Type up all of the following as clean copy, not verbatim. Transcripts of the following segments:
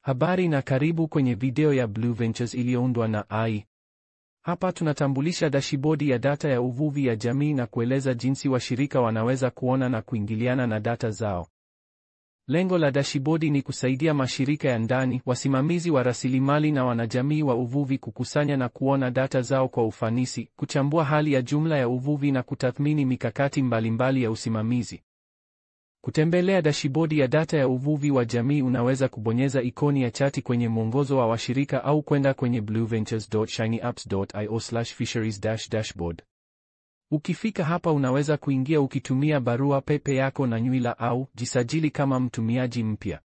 Habari na karibu kwenye video ya Blue Ventures iliyoundwa na AI. Hapa tunatambulisha dashibodi ya data ya uvuvi ya jamii na kueleza jinsi washirika wanaweza kuona na kuingiliana na data zao. Lengo la dashibodi ni kusaidia mashirika ya ndani, wasimamizi wa rasilimali na wanajamii wa uvuvi kukusanya na kuona data zao kwa ufanisi, kuchambua hali ya jumla ya uvuvi na kutathmini mikakati mbalimbali ya usimamizi. Kutembelea dashibodi ya data ya uvuvi wa jamii, unaweza kubonyeza ikoni ya chati kwenye mwongozo wa washirika au kwenda kwenye blueventures.shinyapps.io/fisheries-dashboard. Ukifika hapa unaweza kuingia ukitumia barua pepe yako na nywila au jisajili kama mtumiaji mpya.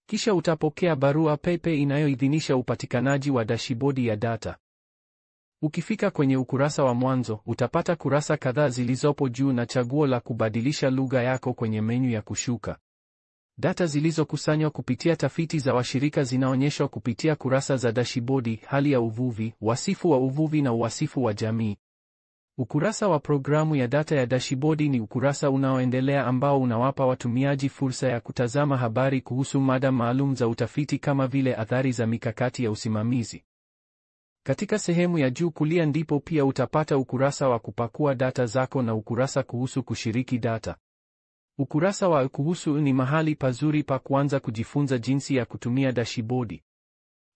Kisha utapokea barua pepe inayoidhinisha upatikanaji wa dashibodi ya data. Ukifika kwenye ukurasa wa mwanzo, utapata kurasa kadhaa zilizopo juu na chaguo la kubadilisha lugha yako kwenye menyu ya kushuka. Data zilizokusanywa kupitia tafiti za washirika zinaonyeshwa kupitia kurasa za dashibodi: hali ya uvuvi, wasifu wa uvuvi na uwasifu wa jamii. Ukurasa wa programu ya data ya dashibodi ni ukurasa unaoendelea ambao unawapa watumiaji fursa ya kutazama habari kuhusu mada maalum za utafiti kama vile athari za mikakati ya usimamizi. Katika sehemu ya juu kulia ndipo pia utapata ukurasa wa kupakua data zako na ukurasa kuhusu kushiriki data. Ukurasa wa kuhusu ni mahali pazuri pa kuanza kujifunza jinsi ya kutumia dashibodi.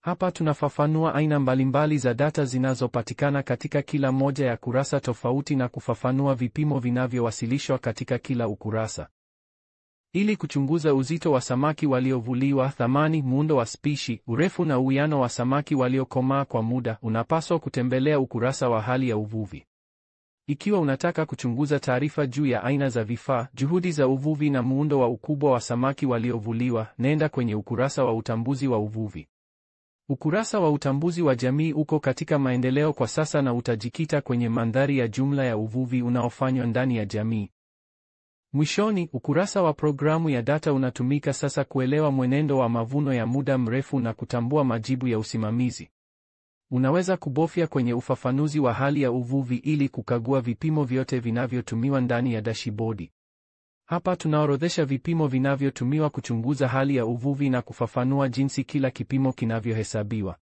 Hapa tunafafanua aina mbalimbali za data zinazopatikana katika kila moja ya kurasa tofauti na kufafanua vipimo vinavyowasilishwa katika kila ukurasa. Ili kuchunguza uzito wa samaki waliovuliwa, thamani, muundo wa spishi, urefu na uwiano wa samaki waliokomaa kwa muda, unapaswa kutembelea ukurasa wa hali ya uvuvi. Ikiwa unataka kuchunguza taarifa juu ya aina za vifaa, juhudi za uvuvi na muundo wa ukubwa wa samaki waliovuliwa, nenda kwenye ukurasa wa utambuzi wa uvuvi. Ukurasa wa utambuzi wa jamii uko katika maendeleo kwa sasa na utajikita kwenye mandhari ya jumla ya uvuvi unaofanywa ndani ya jamii. Mwishoni, ukurasa wa programu ya data unatumika sasa kuelewa mwenendo wa mavuno ya muda mrefu na kutambua majibu ya usimamizi. Unaweza kubofya kwenye ufafanuzi wa hali ya uvuvi ili kukagua vipimo vyote vinavyotumiwa ndani ya dashibodi. Hapa tunaorodhesha vipimo vinavyotumiwa kuchunguza hali ya uvuvi na kufafanua jinsi kila kipimo kinavyohesabiwa.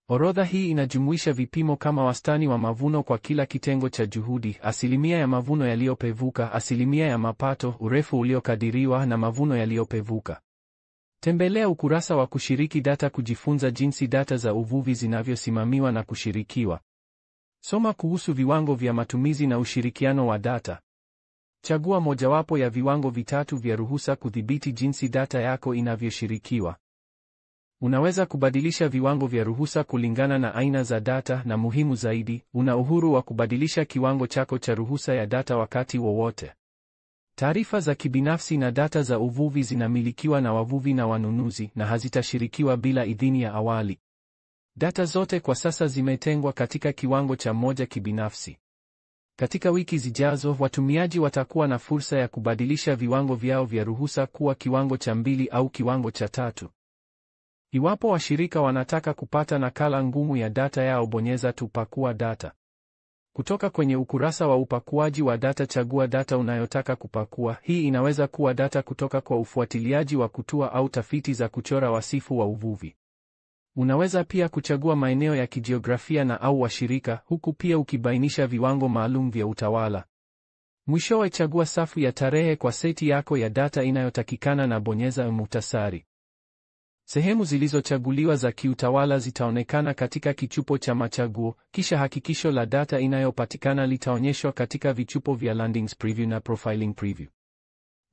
Orodha hii inajumuisha vipimo kama wastani wa mavuno kwa kila kitengo cha juhudi, asilimia ya mavuno yaliyopevuka, asilimia ya mapato, urefu uliokadiriwa na mavuno yaliyopevuka. Tembelea ukurasa wa kushiriki data kujifunza jinsi data za uvuvi zinavyosimamiwa na kushirikiwa. Soma kuhusu viwango vya matumizi na ushirikiano wa data. Chagua mojawapo ya viwango vitatu vya ruhusa kudhibiti jinsi data yako inavyoshirikiwa. Unaweza kubadilisha viwango vya ruhusa kulingana na aina za data na muhimu zaidi, una uhuru wa kubadilisha kiwango chako cha ruhusa ya data wakati wowote. Taarifa za kibinafsi na data za uvuvi zinamilikiwa na wavuvi na wanunuzi na hazitashirikiwa bila idhini ya awali. Data zote kwa sasa zimetengwa katika kiwango cha moja kibinafsi. Katika wiki zijazo, watumiaji watakuwa na fursa ya kubadilisha viwango vyao vya ruhusa kuwa kiwango cha 2 au kiwango cha 3. Iwapo washirika wanataka kupata nakala ngumu ya data yao, bonyeza tu pakua data. Kutoka kwenye ukurasa wa upakuaji wa data, chagua data unayotaka kupakua. Hii inaweza kuwa data kutoka kwa ufuatiliaji wa kutua au tafiti za kuchora wasifu wa uvuvi. Unaweza pia kuchagua maeneo ya kijiografia na au washirika, huku pia ukibainisha viwango maalum vya utawala. Mwishowe, chagua safu ya tarehe kwa seti yako ya data inayotakikana na bonyeza muhtasari. Sehemu zilizochaguliwa za kiutawala zitaonekana katika kichupo cha machaguo, kisha hakikisho la data inayopatikana litaonyeshwa katika vichupo vya Landings Preview na Profiling Preview.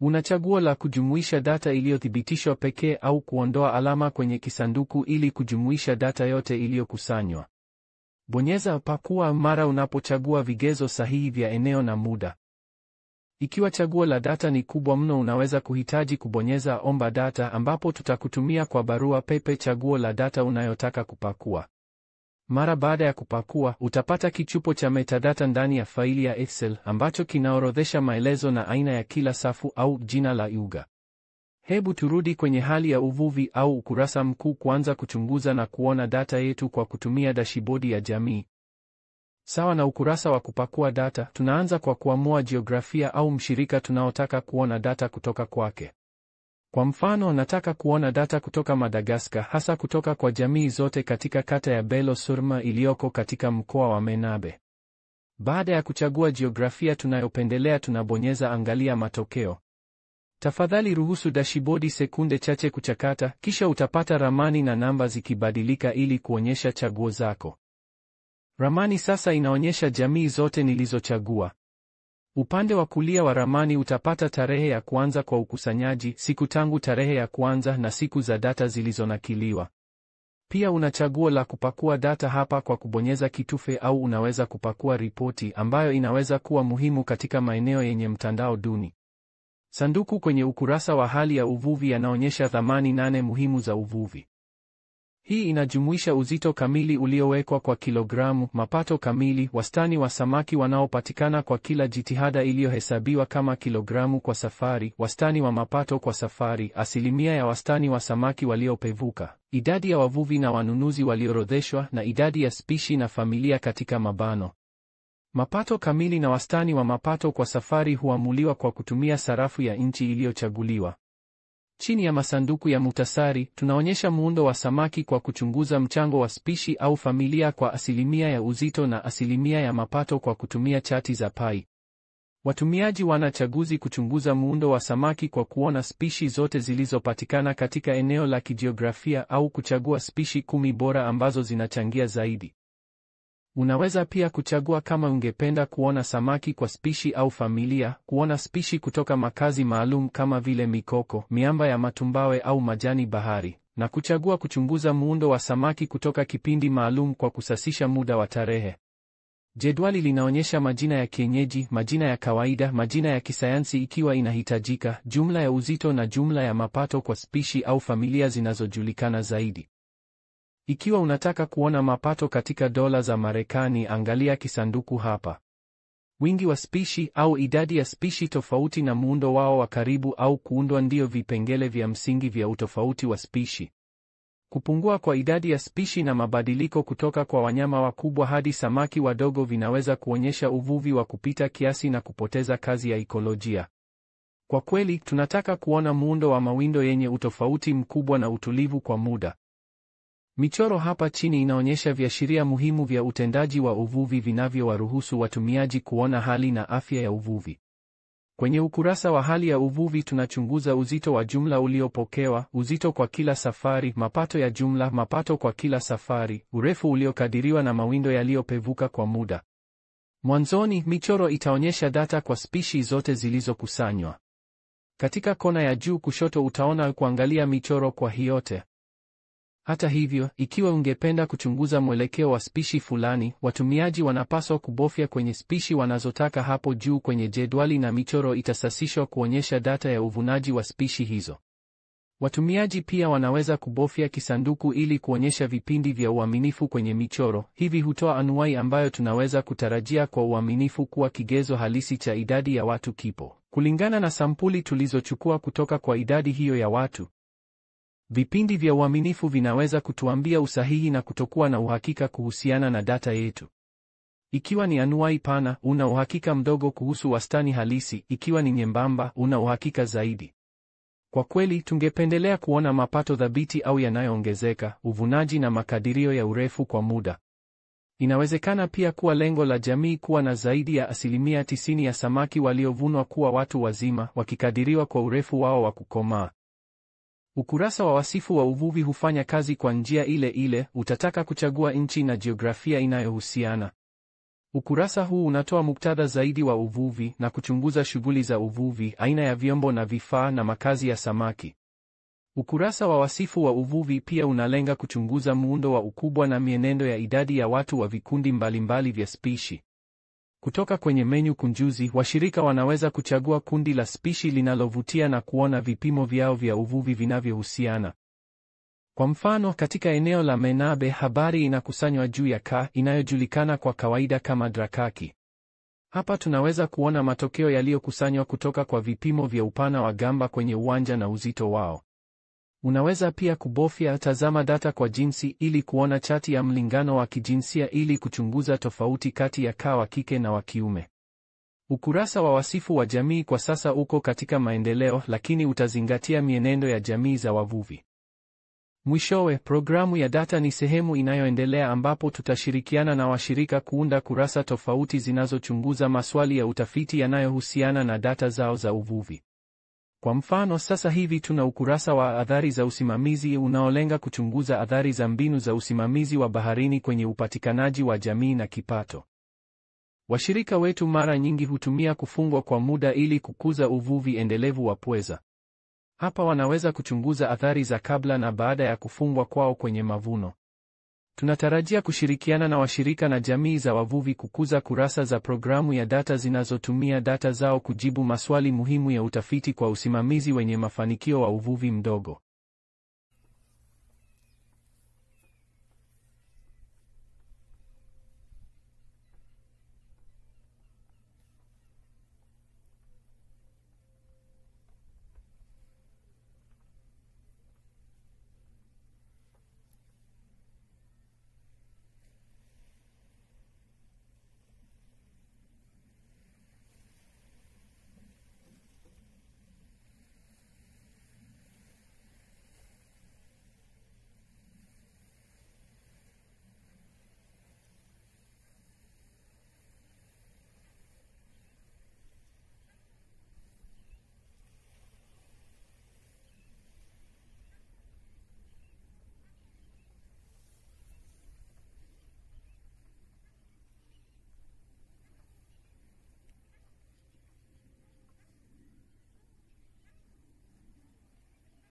Una chaguo la kujumuisha data iliyothibitishwa pekee au kuondoa alama kwenye kisanduku ili kujumuisha data yote iliyokusanywa. Bonyeza pakua mara unapochagua vigezo sahihi vya eneo na muda. Ikiwa chaguo la data ni kubwa mno, unaweza kuhitaji kubonyeza omba data, ambapo tutakutumia kwa barua pepe chaguo la data unayotaka kupakua. Mara baada ya kupakua, utapata kichupo cha metadata ndani ya faili ya Excel ambacho kinaorodhesha maelezo na aina ya kila safu au jina la lugha. Hebu turudi kwenye hali ya uvuvi au ukurasa mkuu kuanza kuchunguza na kuona data yetu kwa kutumia dashibodi ya jamii. Sawa na ukurasa wa kupakua data, tunaanza kwa kuamua jiografia au mshirika tunaotaka kuona data kutoka kwake. Kwa mfano, nataka kuona data kutoka Madagascar, hasa kutoka kwa jamii zote katika kata ya Belo Surma iliyoko katika mkoa wa Menabe. Baada ya kuchagua jiografia tunayopendelea, tunabonyeza angalia matokeo. Tafadhali ruhusu dashibodi sekunde chache kuchakata, kisha utapata ramani na namba zikibadilika ili kuonyesha chaguo zako. Ramani sasa inaonyesha jamii zote nilizochagua. Upande wa kulia wa ramani utapata tarehe ya kuanza kwa ukusanyaji, siku tangu tarehe ya kuanza na siku za data zilizonakiliwa. Pia una chaguo la kupakua data hapa kwa kubonyeza kitufe, au unaweza kupakua ripoti ambayo inaweza kuwa muhimu katika maeneo yenye mtandao duni. Sanduku kwenye ukurasa wa hali ya uvuvi yanaonyesha thamani 8 muhimu za uvuvi. Hii inajumuisha uzito kamili uliowekwa kwa kilogramu, mapato kamili, wastani wa samaki wanaopatikana kwa kila jitihada iliyohesabiwa kama kilogramu kwa safari, wastani wa mapato kwa safari, asilimia ya wastani wa samaki waliopevuka, idadi ya wavuvi na wanunuzi walioorodheshwa, na idadi ya spishi na familia katika mabano. Mapato kamili na wastani wa mapato kwa safari huamuliwa kwa kutumia sarafu ya nchi iliyochaguliwa. Chini ya masanduku ya muhtasari, tunaonyesha muundo wa samaki kwa kuchunguza mchango wa spishi au familia kwa asilimia ya uzito na asilimia ya mapato kwa kutumia chati za pai. Watumiaji wana chaguzi kuchunguza muundo wa samaki kwa kuona spishi zote zilizopatikana katika eneo la kijiografia au kuchagua spishi 10 bora ambazo zinachangia zaidi. Unaweza pia kuchagua kama ungependa kuona samaki kwa spishi au familia, kuona spishi kutoka makazi maalum kama vile mikoko, miamba ya matumbawe au majani bahari, na kuchagua kuchunguza muundo wa samaki kutoka kipindi maalum kwa kusasisha muda wa tarehe. Jedwali linaonyesha majina ya kienyeji, majina ya kawaida, majina ya kisayansi ikiwa inahitajika, jumla ya uzito na jumla ya mapato kwa spishi au familia zinazojulikana zaidi. Ikiwa unataka kuona mapato katika dola za Marekani, angalia kisanduku hapa. Wingi wa spishi au idadi ya spishi tofauti na muundo wao wa karibu au kuundwa ndio vipengele vya msingi vya utofauti wa spishi. Kupungua kwa idadi ya spishi na mabadiliko kutoka kwa wanyama wakubwa hadi samaki wadogo vinaweza kuonyesha uvuvi wa kupita kiasi na kupoteza kazi ya ikolojia. Kwa kweli, tunataka kuona muundo wa mawindo yenye utofauti mkubwa na utulivu kwa muda. Michoro hapa chini inaonyesha viashiria muhimu vya utendaji wa uvuvi vinavyowaruhusu watumiaji kuona hali na afya ya uvuvi. Kwenye ukurasa wa hali ya uvuvi tunachunguza uzito wa jumla uliopokewa, uzito kwa kila safari, mapato ya jumla, mapato kwa kila safari, urefu uliokadiriwa na mawindo yaliyopevuka kwa muda. Mwanzoni, michoro itaonyesha data kwa spishi zote zilizokusanywa. Katika kona ya juu kushoto utaona kuangalia michoro kwa yote. Hata hivyo, ikiwa ungependa kuchunguza mwelekeo wa spishi fulani, watumiaji wanapaswa kubofya kwenye spishi wanazotaka hapo juu kwenye jedwali na michoro itasasishwa kuonyesha data ya uvunaji wa spishi hizo. Watumiaji pia wanaweza kubofya kisanduku ili kuonyesha vipindi vya uaminifu kwenye michoro. Hivi hutoa anuai ambayo tunaweza kutarajia kwa uaminifu kuwa kigezo halisi cha idadi ya watu kipo, kulingana na sampuli tulizochukua kutoka kwa idadi hiyo ya watu. Vipindi vya uaminifu vinaweza kutuambia usahihi na kutokuwa na uhakika kuhusiana na data yetu. Ikiwa ni anuai pana, una uhakika mdogo kuhusu wastani halisi; ikiwa ni nyembamba, una uhakika zaidi. Kwa kweli, tungependelea kuona mapato thabiti au yanayoongezeka, uvunaji na makadirio ya urefu kwa muda. Inawezekana pia kuwa lengo la jamii kuwa na zaidi ya 90% ya samaki waliovunwa kuwa watu wazima, wakikadiriwa kwa urefu wao wa kukomaa. Ukurasa wa wasifu wa uvuvi hufanya kazi kwa njia ile ile. Utataka kuchagua nchi na jiografia inayohusiana. Ukurasa huu unatoa muktadha zaidi wa uvuvi na kuchunguza shughuli za uvuvi, aina ya vyombo na vifaa, na makazi ya samaki. Ukurasa wa wasifu wa uvuvi pia unalenga kuchunguza muundo wa ukubwa na mienendo ya idadi ya watu wa vikundi mbalimbali vya spishi. Kutoka kwenye menyu kunjuzi, washirika wanaweza kuchagua kundi la spishi linalovutia na kuona vipimo vyao vya uvuvi vinavyohusiana. Kwa mfano, katika eneo la Menabe, habari inakusanywa juu ya kaa inayojulikana kwa kawaida kama drakaki. Hapa tunaweza kuona matokeo yaliyokusanywa kutoka kwa vipimo vya upana wa gamba kwenye uwanja na uzito wao. Unaweza pia kubofya tazama data kwa jinsi ili kuona chati ya mlingano wa kijinsia ili kuchunguza tofauti kati ya kaa wa kike na wa kiume. Ukurasa wa wasifu wa jamii kwa sasa uko katika maendeleo, lakini utazingatia mienendo ya jamii za wavuvi. Mwishowe, programu ya data ni sehemu inayoendelea ambapo tutashirikiana na washirika kuunda kurasa tofauti zinazochunguza maswali ya utafiti yanayohusiana na data zao za uvuvi. Kwa mfano, sasa hivi tuna ukurasa wa athari za usimamizi unaolenga kuchunguza athari za mbinu za usimamizi wa baharini kwenye upatikanaji wa jamii na kipato. Washirika wetu mara nyingi hutumia kufungwa kwa muda ili kukuza uvuvi endelevu wa pweza. Hapa wanaweza kuchunguza athari za kabla na baada ya kufungwa kwao kwenye mavuno. Tunatarajia kushirikiana na washirika na jamii za wavuvi kukuza kurasa za programu ya data zinazotumia data zao kujibu maswali muhimu ya utafiti kwa usimamizi wenye mafanikio wa uvuvi mdogo.